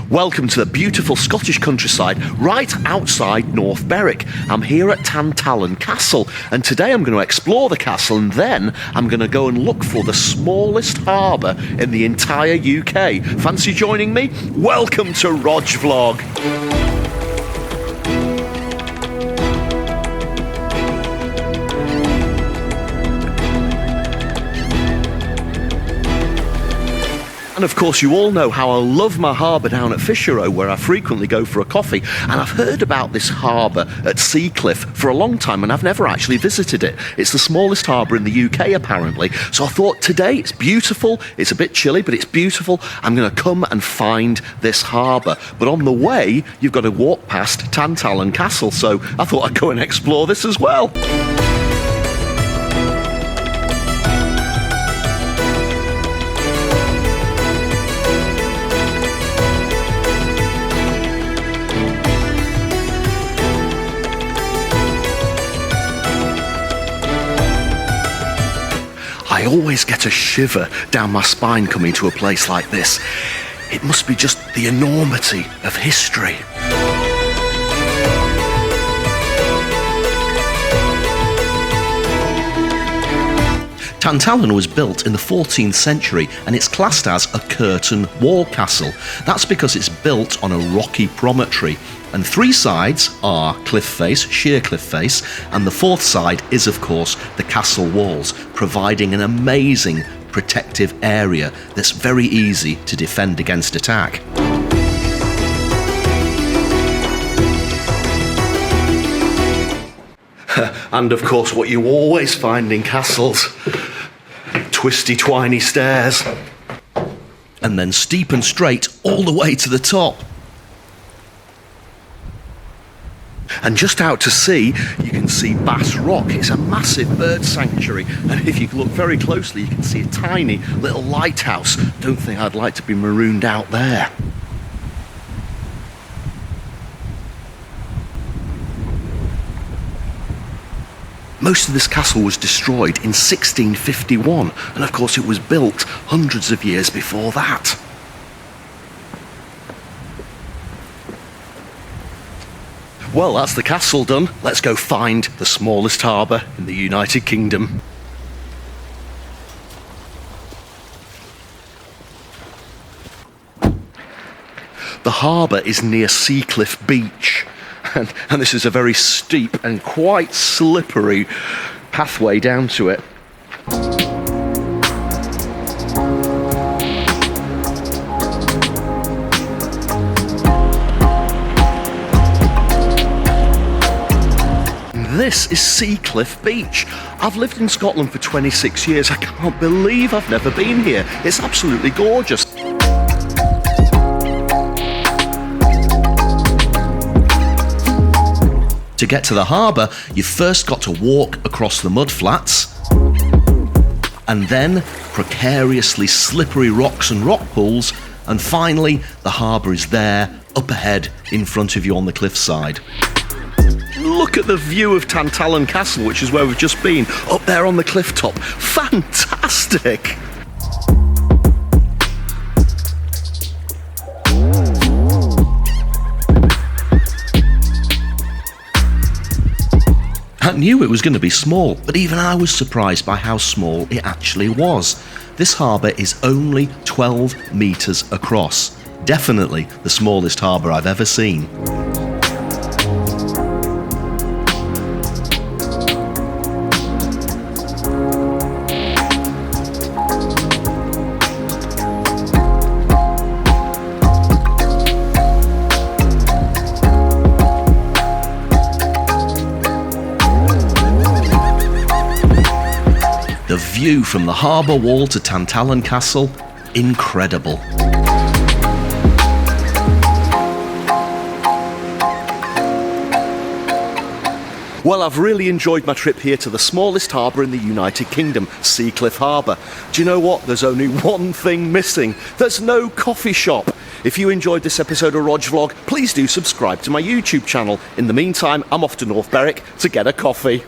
Welcome to the beautiful Scottish countryside right outside North Berwick. I'm here at Tantallon Castle, and today I'm going to explore the castle, and then I'm going to go and look for the smallest harbour in the entire UK. Fancy joining me? Welcome to Rog Vlog. And of course you all know how I love my harbour down at Fisherow, where I frequently go for a coffee, and I've heard about this harbour at Seacliff for a long time and I've never actually visited it. It's the smallest harbour in the UK apparently, so I thought today it's beautiful, it's a bit chilly but it's beautiful, I'm going to come and find this harbour. But on the way you've got to walk past Tantallon Castle, so I thought I'd go and explore this as well. I always get a shiver down my spine coming to a place like this. It must be just the enormity of history. Tantallon was built in the 14th century and it's classed as a curtain wall castle. That's because it's built on a rocky promontory, and three sides are cliff face, sheer cliff face, and the fourth side is of course the castle walls, providing an amazing protective area that's very easy to defend against attack. And of course what you always find in castles, twisty twiny stairs, and then steep and straight all the way to the top. And just out to sea you can see Bass Rock. It's a massive bird sanctuary, and if you look very closely you can see a tiny little lighthouse. Don't think I'd like to be marooned out there. Most of this castle was destroyed in 1651, and of course it was built hundreds of years before that. Well, that's the castle done. Let's go find the smallest harbour in the United Kingdom. The harbour is near Seacliff Beach. And this is a very steep and quite slippery pathway down to it. This is Seacliff Beach. I've lived in Scotland for 26 years. I can't believe I've never been here. It's absolutely gorgeous. To get to the harbour, you've first got to walk across the mud flats, and then precariously slippery rocks and rock pools, and finally the harbour is there, up ahead, in front of you on the cliffside. Look at the view of Tantallon Castle, which is where we've just been, up there on the cliff top. Fantastic! I knew it was going to be small, but even I was surprised by how small it actually was. This harbour is only 12 metres across. Definitely the smallest harbour I've ever seen. The view from the harbour wall to Tantallon Castle, incredible. Well, I've really enjoyed my trip here to the smallest harbour in the United Kingdom, Seacliff Harbour. Do you know what? There's only one thing missing. There's no coffee shop. If you enjoyed this episode of Rog Vlog, please do subscribe to my YouTube channel. In the meantime, I'm off to North Berwick to get a coffee.